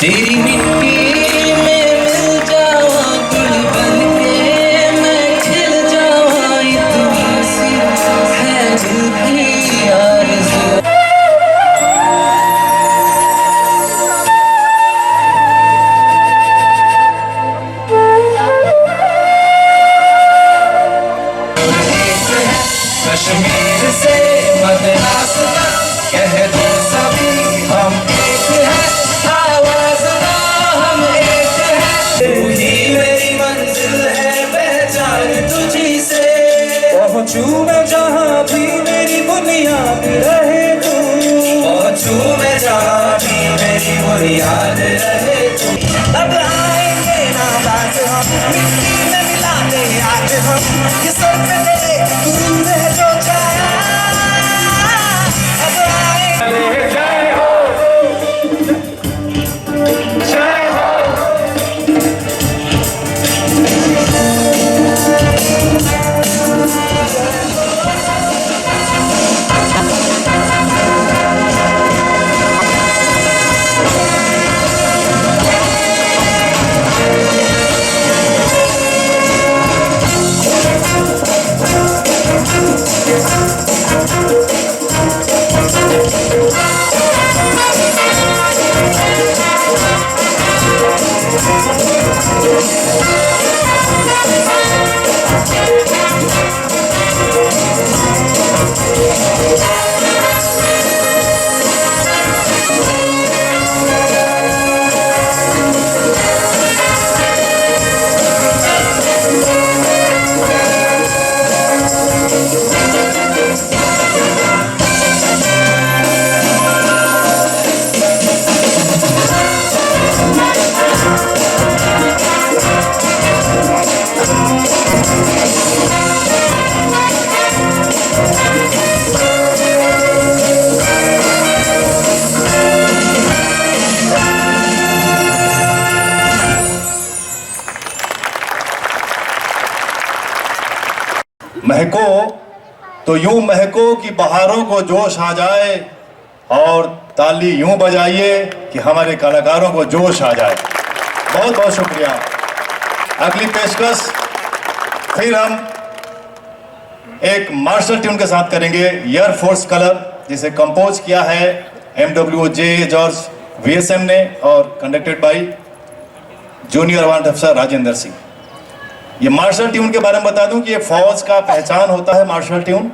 तेरी मिट्टी में मिल जावा, गुल बन के मैं खिल जावा, इतनी सी है दिल की आरज़ू। कश्मीर से मद्रास तक कह दो सभी हम एक हैं, आवाज़ ना हम एक हैं। तू ही मेरी मंजिल है, पहचान तुझी से पहुँचूं मैं जहाँ भी मेरी बुनियाद रहे तू, पहुँचूं मैं जहाँ भी मेरी बुनियाद रहे तू। अब आएंगे ना बात हम, मिट्टी में मिलाते आज हम, ये सर पे तेरे गुरूर है जो छाया। अब आएंगे जय हो, जय हो। महको तो यूं महको कि बहारों को जोश आ जाए, और ताली यूं बजाइए कि हमारे कलाकारों को जोश आ जाए। बहुत बहुत शुक्रिया। अगली पेशकश फिर हम एक मार्शल ट्यून के साथ करेंगे, एयर फोर्स कलर, जिसे कंपोज किया है MWJ जॉर्ज VSM ने और कंडक्टेड बाय जूनियर वार्ड अफसर राजेंद्र सिंह। ये मार्शल ट्यून के बारे में बता दूं कि ये फौज का पहचान होता है मार्शल ट्यून।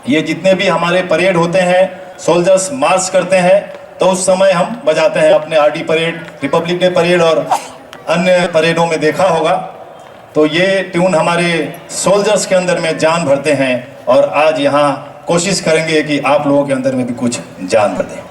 ये जितने भी हमारे परेड होते हैं, सोल्जर्स मार्च करते हैं, तो उस समय हम बजाते हैं। अपने RD parade, Republic day parade और अन्य परेडों में देखा होगा। तो ये ट्यून हमारे सोल्जर्स के अंदर में जान भरते हैं, और आज यहाँ कोशिश करेंगे कि आप लोगों के अंदर में भी कुछ जान भर दें।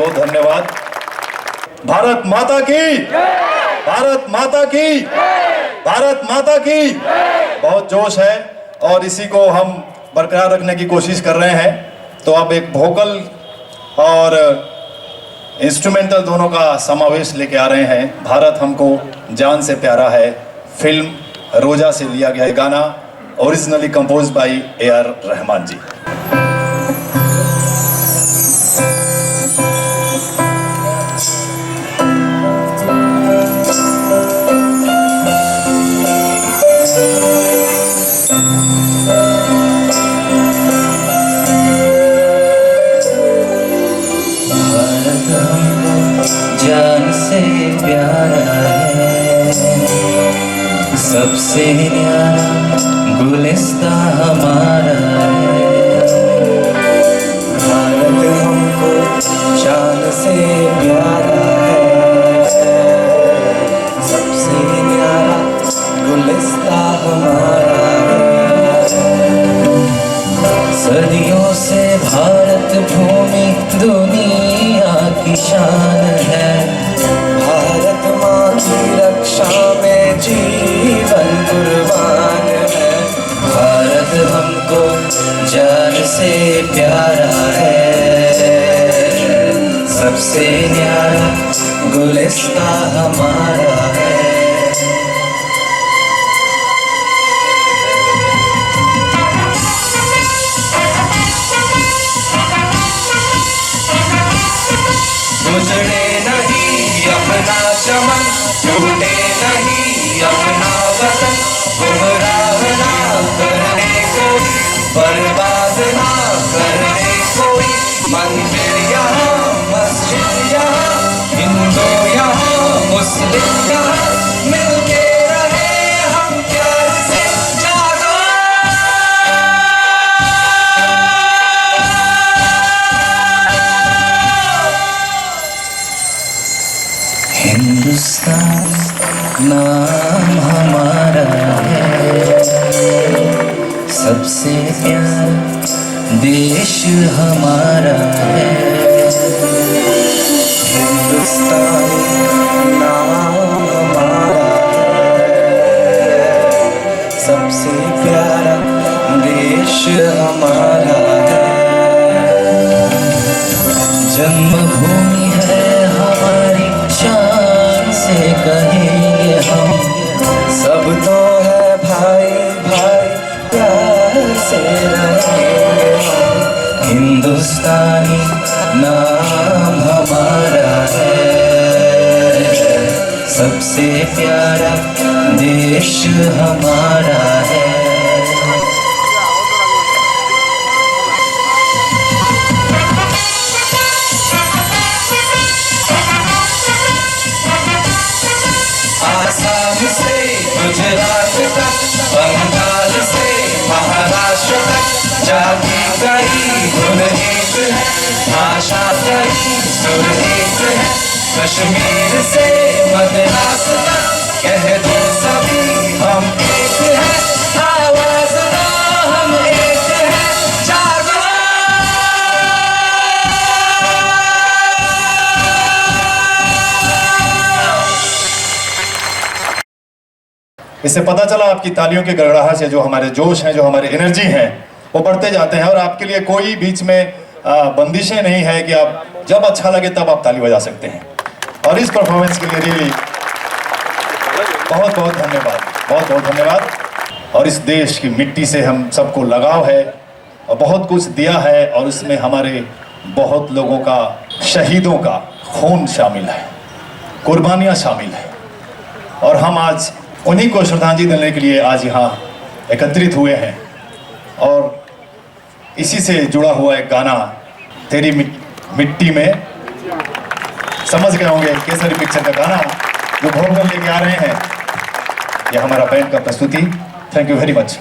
बहुत धन्यवाद। भारत माता की, भारत माता की, भारत माता की। बहुत जोश है और इसी को हम बरकरार रखने की कोशिश कर रहे हैं। तो अब एक वोकल और इंस्ट्रूमेंटल दोनों का समावेश लेके आ रहे हैं। भारत हमको जान से प्यारा है फिल्म रोजा से लिया गया गाना, originally compose by AR Rahman ji. जान से प्यारा है, सबसे न्यारा गुलिस्ता हमारा है। भारत हमको जान से प्यारा है, सबसे न्यारा गुलिस्ता हमारा है। सदियों से भारत भूमि दुनिया की शान है। भारत माँ की रक्षा में जीवन कुर्बान है। भारत हमको जान से प्यारा है, सबसे न्यारा गुलिस्ता हमारा है। उजड़े नहीं अपना चमन, टूटे नहीं अपना वतन। गुमराह ना करने कोई, बर्बाद ना करने कोई। मंदिर यहाँ मस्जिद यहाँ, हिंदू यहाँ मुस्लिम यहाँ, मिलके रहे हम प्यार से जागो। हिंदुस्तान नाम हमारा है, सबसे प्यारा देश हमारा है। हिंदुस्तान नाम हमारा है, सबसे प्यारा देश हमारा है। जन्मभूमि है हमारी, शान से कहेंगे हम। सब तो है भाई भाई, प्यार से रहेंगे हम। हिंदुस्तानी नाम हमारा है, सबसे प्यारा देश हमारा है। आसाम से गुजरात तक, बंगाल से महाराष्ट्र तक, जाति कई धुन एक है, भाषा कई सुर एक है। कश्मीर से मद्रास तक कह दो सभी हम एक हैं। आवाज दो हम एक हैं, जागो। इससे पता चला आपकी तालियों की गड़गड़ाहट से जो हमारे जोश हैं, जो हमारे एनर्जी हैं, वो बढ़ते जाते हैं। और आपके लिए कोई बीच में बंदिशें नहीं है कि आप जब अच्छा लगे तब आप ताली बजा सकते हैं। और इस परफॉर्मेंस के लिए रियली बहुत बहुत धन्यवाद, बहुत बहुत धन्यवाद। और इस देश की मिट्टी से हम सबको लगाव है और बहुत कुछ दिया है, और इसमें हमारे बहुत लोगों का, शहीदों का खून शामिल है, कुर्बानियाँ शामिल है। और हम आज उन्हीं को श्रद्धांजलि देने के लिए आज यहाँ एकत्रित हुए हैं। और इसी से जुड़ा हुआ एक गाना तेरी मिट्टी में, समझ गए होंगे केसरी पिक्चर का गाना जो भोगल लेके आ रहे हैं। यह हमारा बैंड का प्रस्तुति। Thank you very much.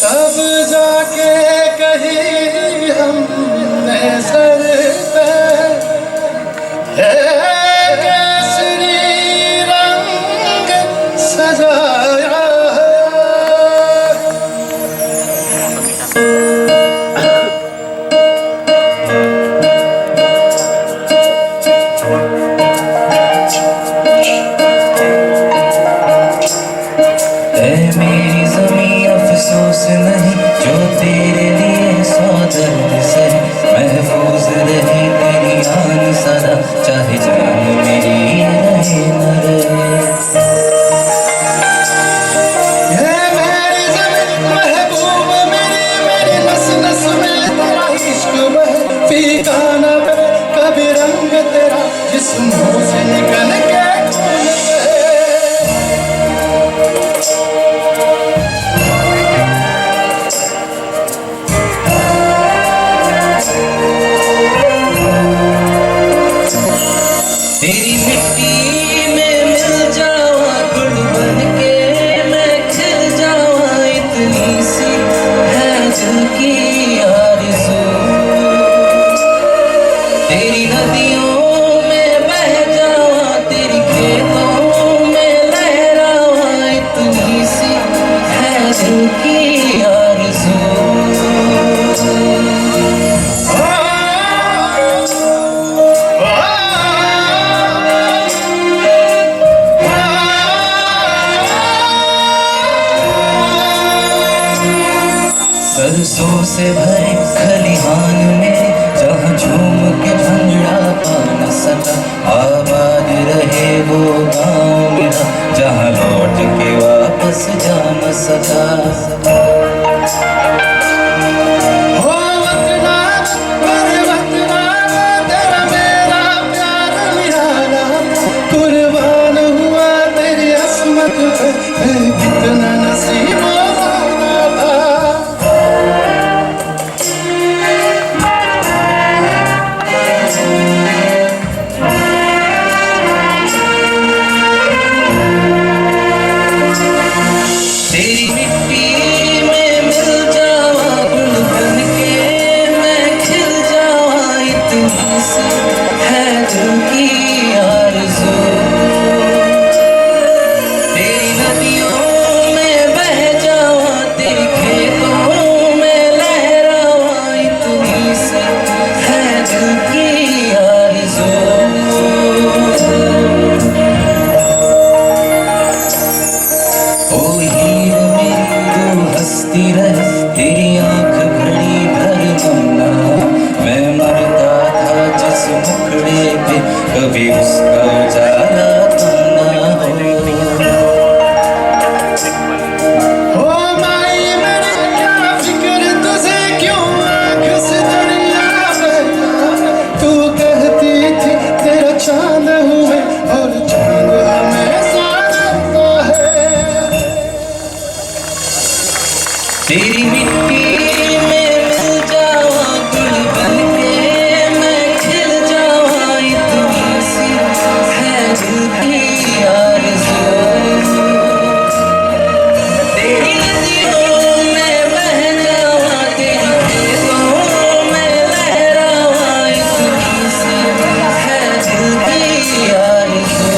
सब जा जिस्मों से निकल के खून तेरी मिट्टी में मिल जावा गुड़ बन के मैं खिल जावा इतनी सी है दिल की आरज़ू तेरी नदियों में बह जावा तेरी खेतों में लहरावा इतनी सी है दिल की आरज़ू सरसों से भरे खलिहान में जहाँ झूम के भंगड़ा पा न सका आबाद रहे वो गाँव मेरा जहाँ लौट के वापस जा न सका हो वतना पर वतना तेरा मेरा प्यार निराला कुर्बान हुआ तेरी असमत पे कितना नसीब वाला था तेरी मिट्टी में मिल जावा गुल बन के मैं खिल जावा इतनी सी है दिल की आरज़ू तेरी नदियों में बह जावा तेरी खेतों में लहरावा इतनी सी है दिल की आरज़ू ओ हीर मेरी तू हंसती रहे तेरी आंख घड़ी भर मन्ना मैं मरता था जिस मुखड़े पे कभी उसका उजाला तुम ना हो हो माई मेरी क्या फिक्र तुझे क्यों आँख से दरिया बहता तू कहती थी तेरा चांद हुए और चांद हमेशा रहता है तेरी मिट्टी में मिल जावा गुल बन के मैं खिल जावा इतनी सी है दिल की आरज़ू तेरी नदियों में बह जावा तेरी खेतों में लहरावा इतनी सी है दिल की आरज़ू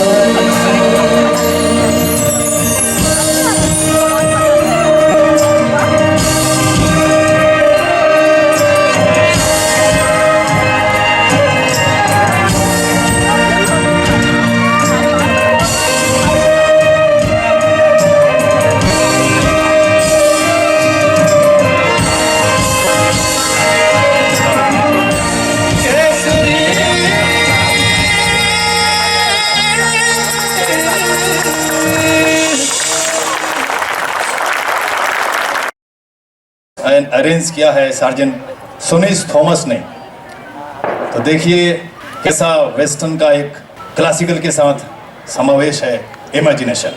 अरेंज किया है सार्जेंट सुनिस थॉमस ने। तो देखिए कैसा वेस्टर्न का एक क्लासिकल के साथ समावेश है, इमेजिनेशन।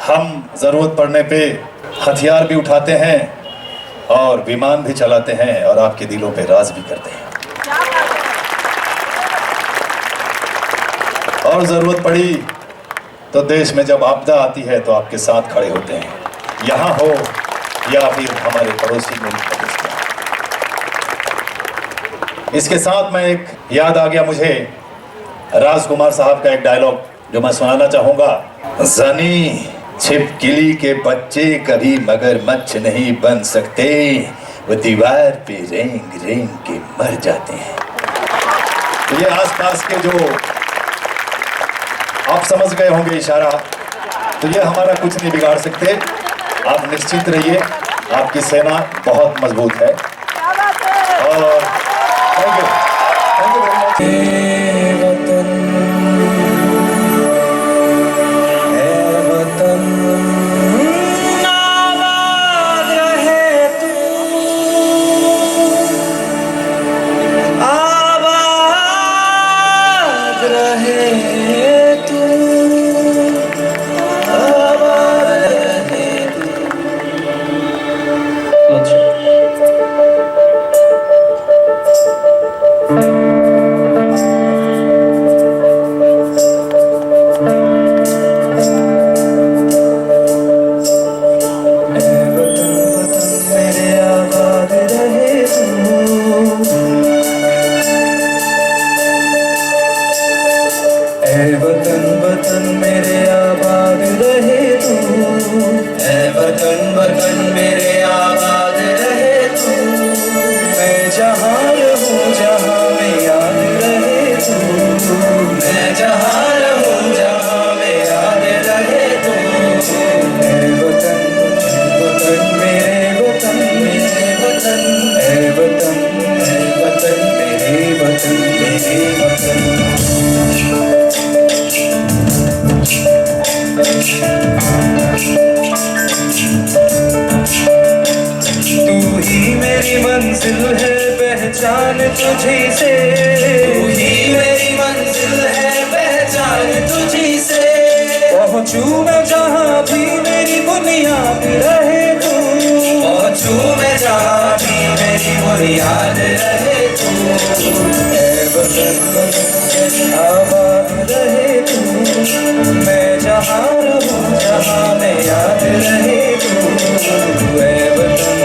हम जरूरत पड़ने पे हथियार भी उठाते हैं और विमान भी चलाते हैं और आपके दिलों पे राज भी करते हैं। और जरूरत पड़ी तो देश में जब आपदा आती है तो आपके साथ खड़े होते हैं, यहाँ हो या फिर हमारे पड़ोसी मुल्क पाकिस्तान। इसके साथ मैं एक याद आ गया मुझे राजकुमार साहब का एक डायलॉग जो मैं सुनाना चाहूंगा। जनी छिपकली के बच्चे कभी मगरमच्छ नहीं बन सकते, वो दीवार पे रेंग रेंग के मर जाते हैं। तो ये आसपास के जो आप समझ गए होंगे इशारा, तो ये हमारा कुछ नहीं बिगाड़ सकते। आप निश्चिंत रहिए, आपकी सेना बहुत मजबूत है। और थैंक यू वेरी मच। तुझी से, तू ही मेरी मंजिल है पहचान तुझी से। पहुंचूं मैं जहां भी मेरी बुनियाद रहे तू, पहुंचूं मैं जहां भी मेरी बुनियाद रहे तू। ऐ वतन आबाद रहे तू, मैं जहां रहूं जहां में याद रहे तू। ऐ वतन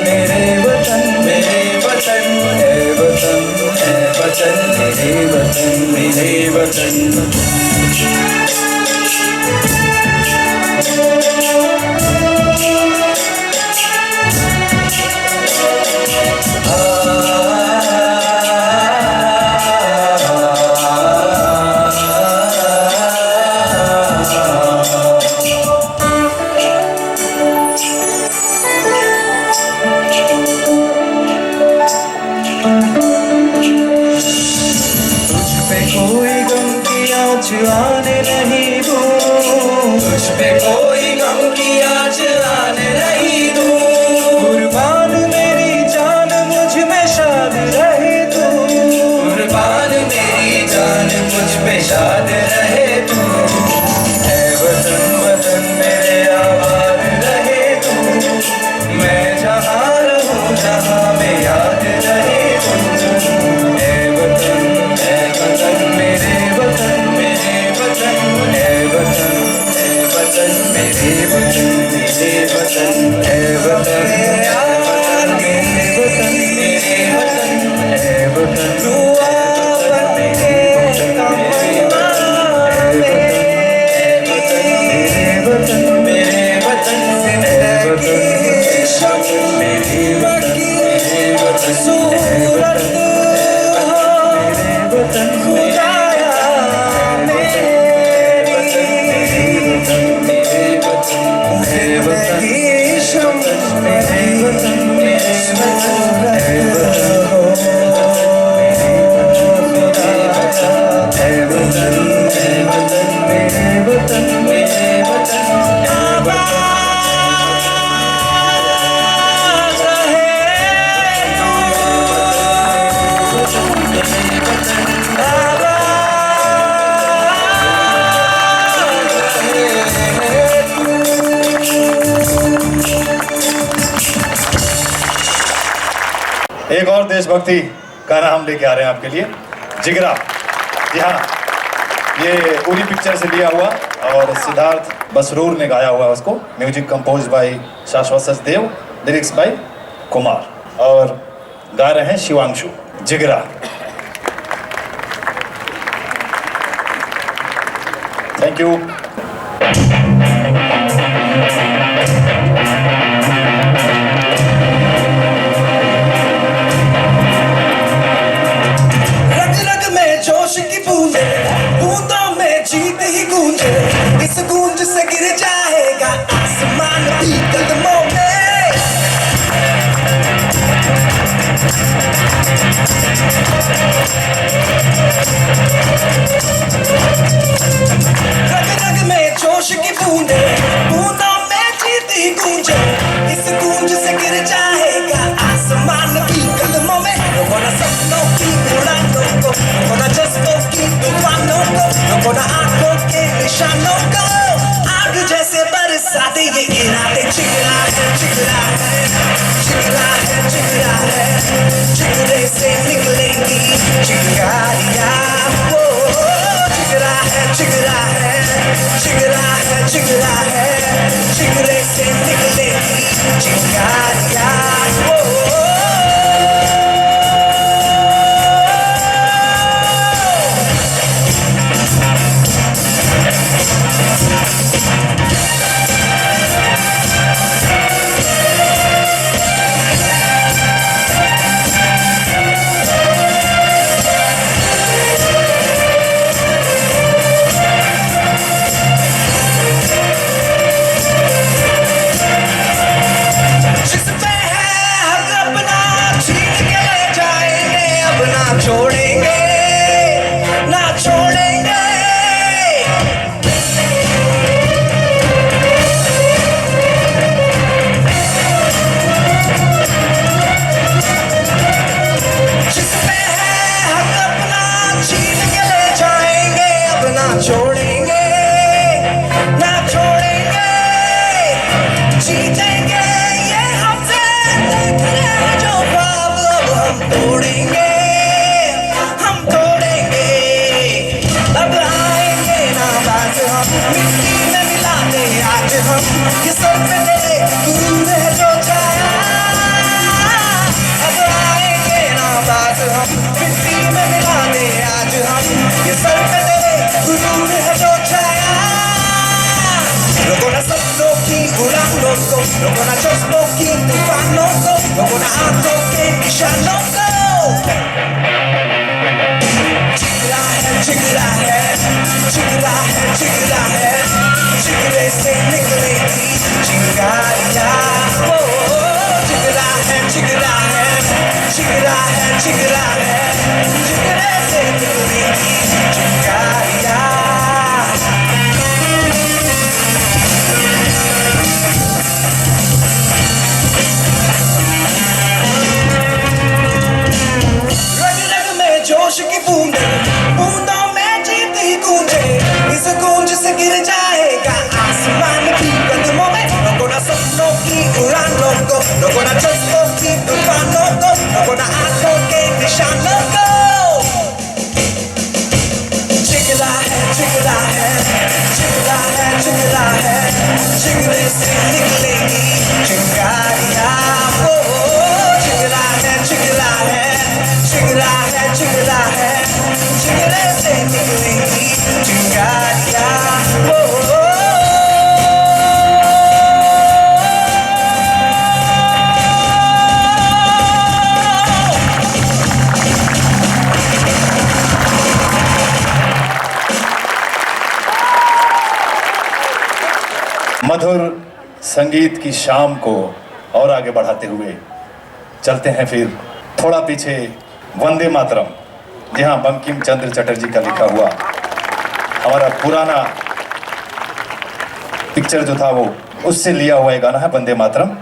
मेरे वतन, मेरे वतन, ऐ वतन, ऐ वतन मेरे वतन, मेरे वतन। आने नहीं दूं, तुझ पे कोई गम की आँच आने नहीं दूं। कुर्बान मेरी जान मुझ में शाद रहे तू, कुर्बान मेरी जान मुझ पे शाद रहे तू। ऐ वतन वतन मेरे आबाद रहे तू, मैं जहाँ रहूं जहाँ में याद रहे तू। ऐ वतन मेरे वतन, मेरे वतन, ऐ वतन, ऐ वतन मेरे वतन, मेरे वतन, ऐ वतन, ऐ वतन मेरे वतन, मेरे वतन, ऐ वतन। तू आपन के तमन्ना मेरे वतन, मेरे वतन, ऐ वतन, शब्द मेरे वतन, मेरे वतन, सूरत मेरे वतन, खुदाया एक और देशभक्ति गाना हम लेके आ रहे हैं आपके लिए, जिगरा। जी हाँ, ये उरी पिक्चर से लिया हुआ और सिद्धार्थ बसरूर ने गाया हुआ उसको। म्यूजिक कंपोज बाय शाश्वत सचदेव, लिरिक्स बाय कुमार, और गा रहे हैं शिवांशु। जिगरा। Thank you. जोश की बूंदे बूंदों में जीत ही गूंजे, इस गूंज से गिर जाएगा आसमान भी कदमों में। रग रग में जोश की बूंदे बूंदों में जीत ही गूंजे, इस गूंज से गिर जाएगा आसमान भी कदमों में। लोगों ने सपनों की उड़ानों को, लोगों ने जज्बों की तूफानों को, लोगों ने आंखों के निशानों को आग जैसे बरसाते ये इरादे। जिगरा है, जिगरा है, जिगरा है, जिगरा है, जिगरे से निकलेंगी चिंगारियां। वो जिगरा है, जिगरा है, जिगरा है, जिगरा है, जिगरे से निकलेंगी चिंगारियां। छोड़ेंगे ना छोड़ेंगे। हम मिट्टी में मिला दे आज हम ये सर पे तेरे गुरूर है जो छाया लोगों ने सपनों की उड़ानों को लोगों ने चश्मों की तूफानों को लोगों ने आंखों के निशानों को चिकरा है चिकरा है चिकरा है चिकरा है चिकरे से निकलेगी चिंगारियां चिकरा है चिकरा है चिकरा है चिकरा है चिकरे से निकलेगी चिंगारियां जोश की बूंदे बूंदों में जीती गूंजे इस गूंज से गिर जाएगा आसमान की कदमों में लोगों ना सपनों की उड़ानों को लोगों ना चश्मों की तूफानों को लोगों ना आंखों के निशानों को चिकरा है चिकरा है चिकरा है चिकरा है चिकरे से निकलेगी चिंगारियां चिकरा है चिकरा है चिकरा है चिकरा है चिकरे से निकलेगी चिंगारियां मधुर संगीत की शाम को और आगे बढ़ाते हुए चलते हैं फिर थोड़ा पीछे वंदे मातरम, जी हाँ, बंकिम चंद्र चटर्जी का लिखा हुआ हमारा पुराना पिक्चर जो था वो उससे लिया हुआ एक गाना है वंदे मातरम।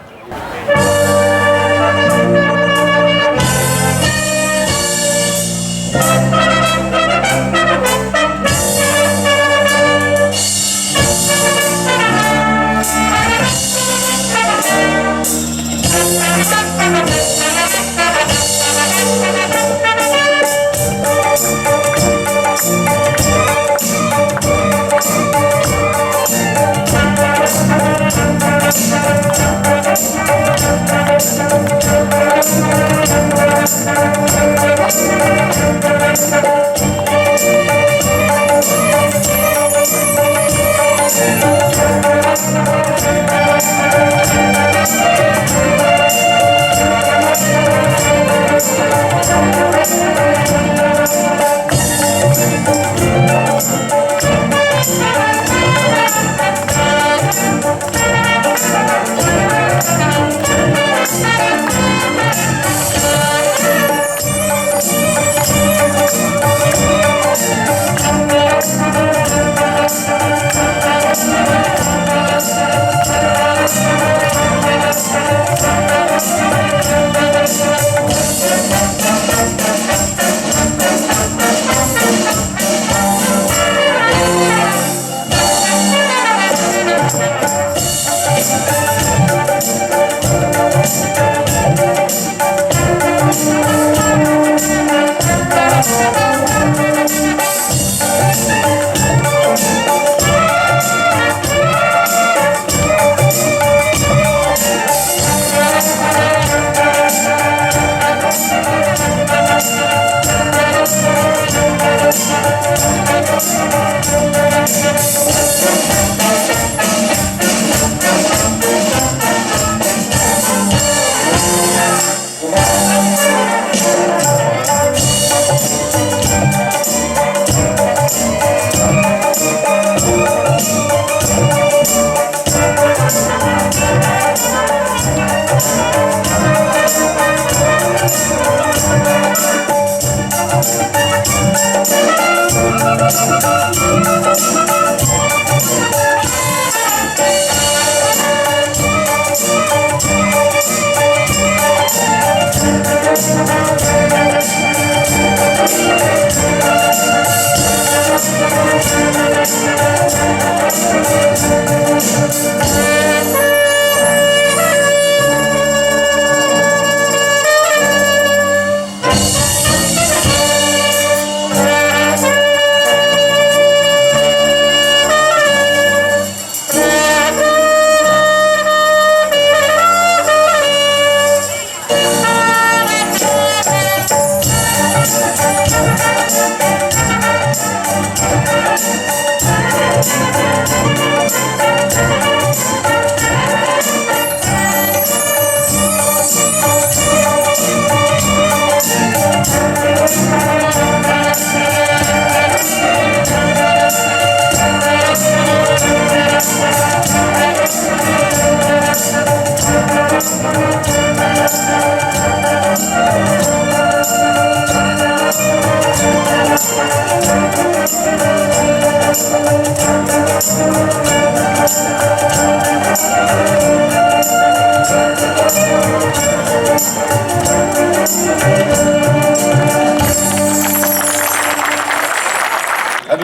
अगली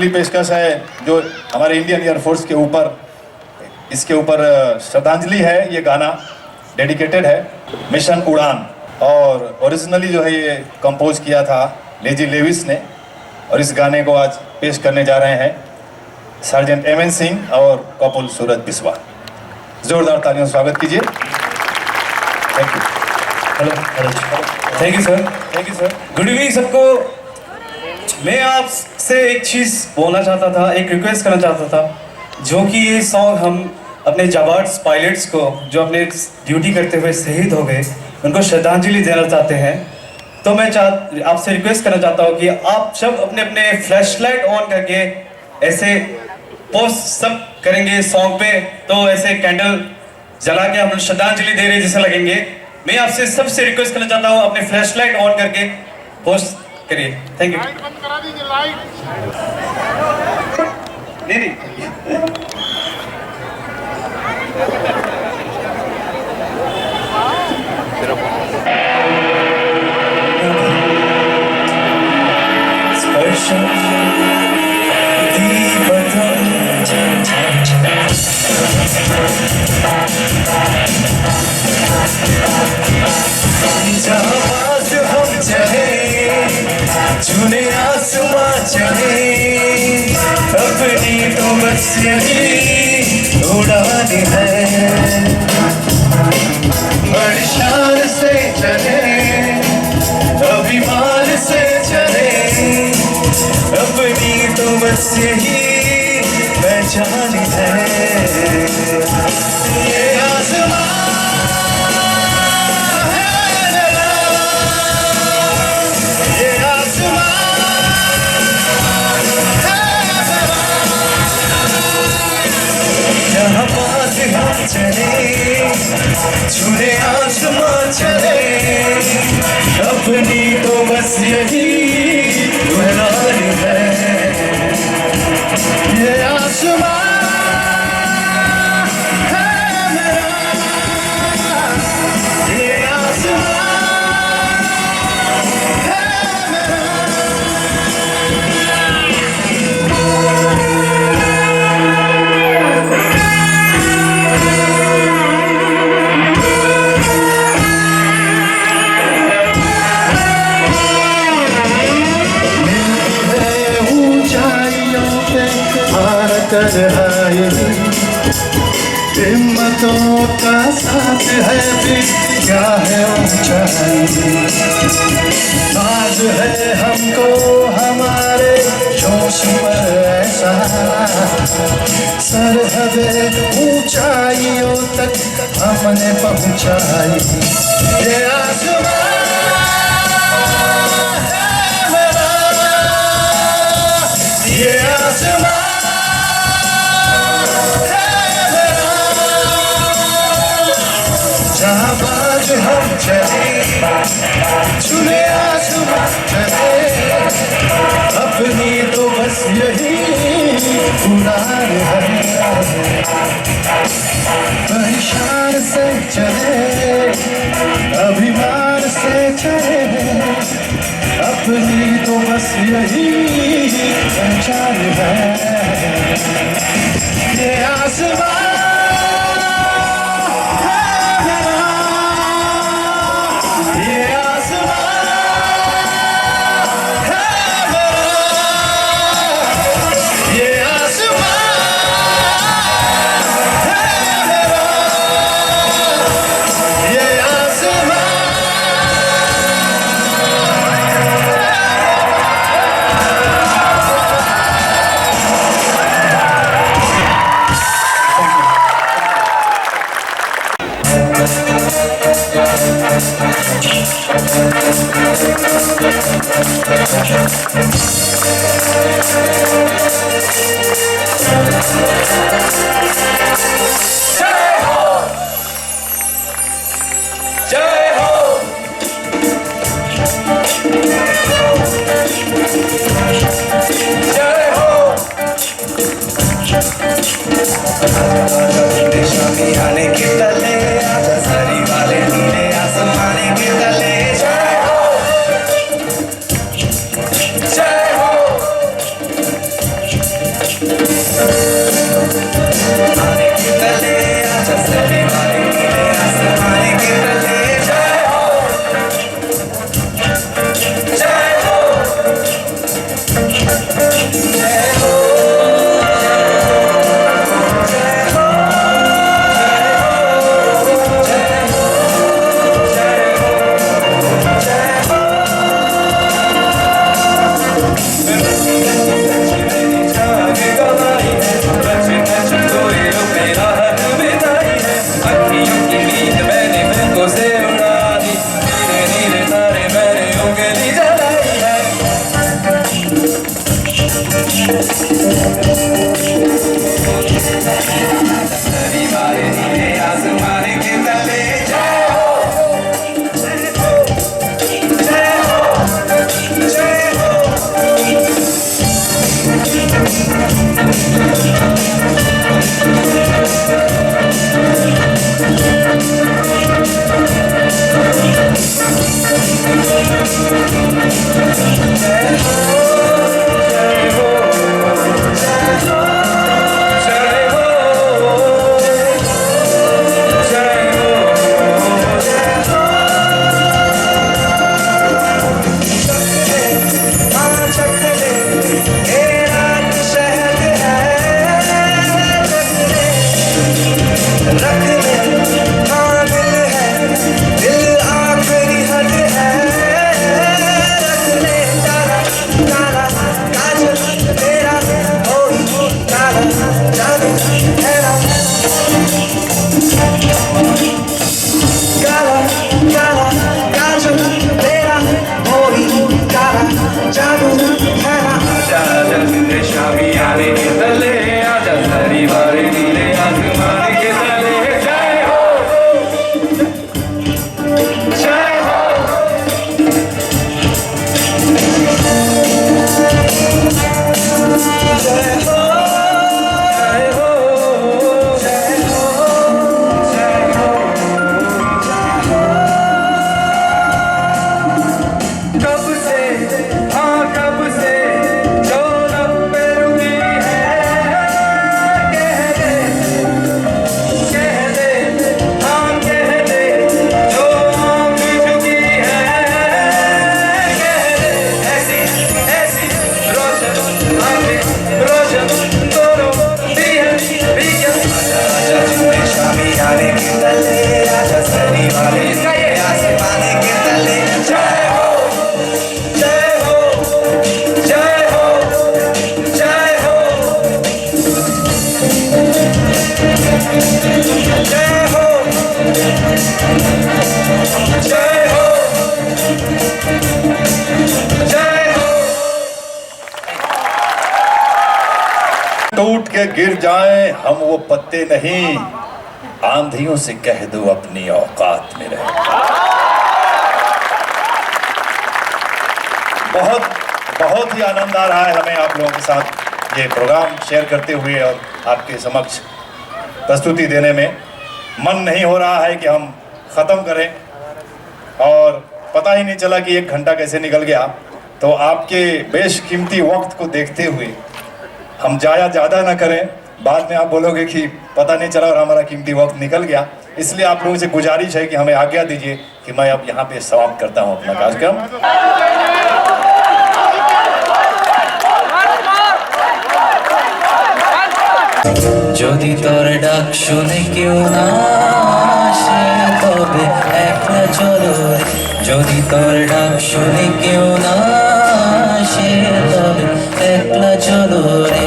पेशकश है जो हमारे इंडियन एयरफोर्स के ऊपर, इसके ऊपर श्रद्धांजलि है। ये गाना डेडिकेटेड है मिशन उड़ान, और ओरिजिनली जो है ये कंपोज किया था लेजी लेविस ने, और इस गाने को आज पेश करने जा रहे हैं सार्जेंट एमएन सिंह और कॉर्पोरल सूरज बिस्वा। जोरदार तालियों से स्वागत कीजिए। Thank you. Hello, thank you sir, thank you sir. Good evening सबको। मैं आपसे एक चीज़ बोलना चाहता था, एक रिक्वेस्ट करना चाहता था, जो कि ये सॉन्ग हम अपने जाबार्ड्स पायलट्स को जो अपने ड्यूटी करते हुए शहीद हो गए, उनको श्रद्धांजलि देना चाहते हैं। तो मैं आपसे रिक्वेस्ट करना चाहता हूँ कि आप सब अपने अपने फ्लैशलाइट ऑन करके ऐसे पोस्ट सब करेंगे सॉन्ग पे, तो ऐसे कैंडल जला के हम श्रद्धांजलि दे रहे जैसे लगेंगे। मैं आपसे सबसे रिक्वेस्ट करना चाहता हूँ, अपने फ्लैशलाइट ऑन करके पोस्ट करिए। Thank you. लाइट बंद करा दीजिए, लाइट। नहीं स्पर्शं दीपतं जहाँ पास हम चले, चुने आसमां चले, अपनी तो बस यही उड़ान है। बड़ी शान से चले, अभिमान से चले, अपनी तो बस यही पहचान है। ये आसमां जहाँ पास हम चले, छूने आसमां चले, अपनी तो बस यही उड़ान है। ये आसमां है मेरा, ये आसमां है मेरा। तन्हाई हिम्मतों का साथ है, फिर क्या है ऊंचाई। आज है हमको हमारे जोश पर ऐसा, सरहदें ऊंचाइयों तक हमने पहुंचाई। ये आसमां है मेरा, ये आसमां जहाँ बाज हम चले, चुने आसमां चले, अपनी तो बस यही उड़ान है। परेशान से चले, अभिमान से चले, अपनी तो बस यही पहचान है। ये आसमां के गिर जाएं हम वो पत्ते नहीं, आंधियों से कह दो अपनी औकात में रहे। बहुत बहुत ही आनंद आ रहा है हमें आप लोगों के साथ ये प्रोग्राम शेयर करते हुए और आपके समक्ष प्रस्तुति देने में। मन नहीं हो रहा है कि हम ख़त्म करें और पता ही नहीं चला कि 1 घंटा कैसे निकल गया। तो आपके बेशकीमती वक्त को देखते हुए हम जाया ज़्यादा ना करें, बाद में आप बोलोगे कि पता नहीं चला और हमारा कीमती वक्त निकल गया। इसलिए आप लोगों से गुजारिश है कि हमें आज्ञा दीजिए कि मैं अब यहाँ पे समाप्त करता हूँ अपना कार्यक्रम। যদি তোর ডাক শুনে কেউ না আসে তবে একলা চলো রে, যদি তোর ডাক শুনে কেউ না আসে তবে একলা চলো রে,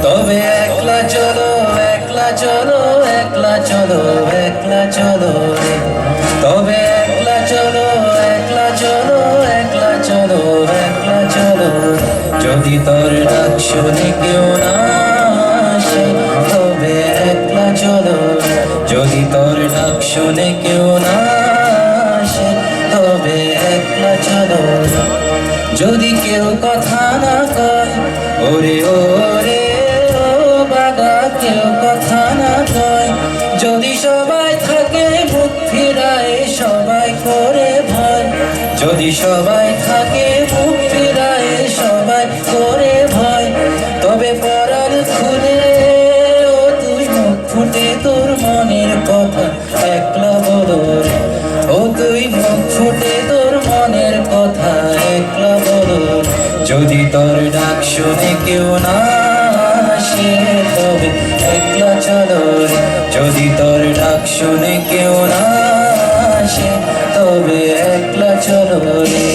তবে একলা চলো একলা চলো একলা চলো একলা চলো রে, তবে একলা চলো একলা চলো একলা চলো একলা চলো, যদি তোর ডাক শুনে কেউ না আসে তবে একলা চলো, যদি তোর ডাক শুনে কেউ না আসে তবে একলা চলো, যদি কেউ কথা না কয় ওরে ওরে ও বাগা, কেউ কথা না কয়, যদি সবাই থাকে মুখ ফিরায় সবাই করে ভয়, যদি সবাই থাকে মুখ ফিরায় সবাই করে ভয়, তবে পরাণ খুলে ও তুই মুখ ফুটে তোর মনের কথা একলা বলো রে, ও তুই মুখ ফুটে তোর মনের কথা একলা বলো, যদি তোর ডাক শুনে কেউ না আসে তবে একলা চলো রে, যদি তোর ডাক শুনে কেউ না আসে তবে একলা চলো রে।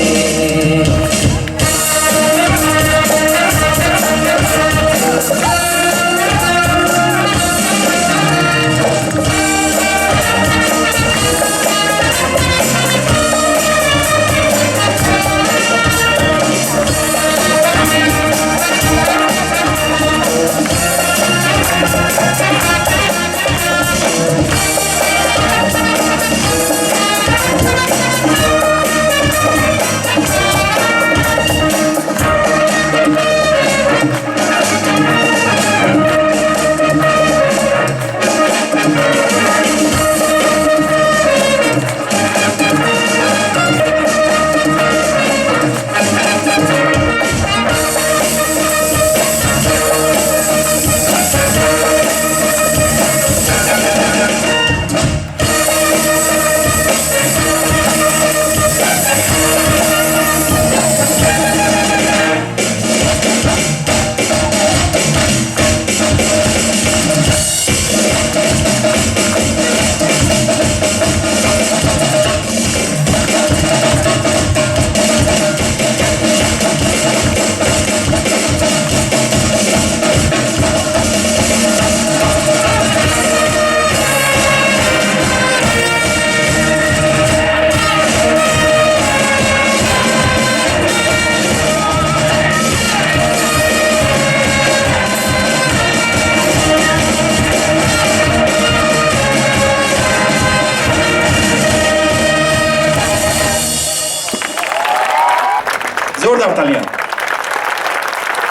जोरदार तालियां।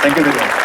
Thank you.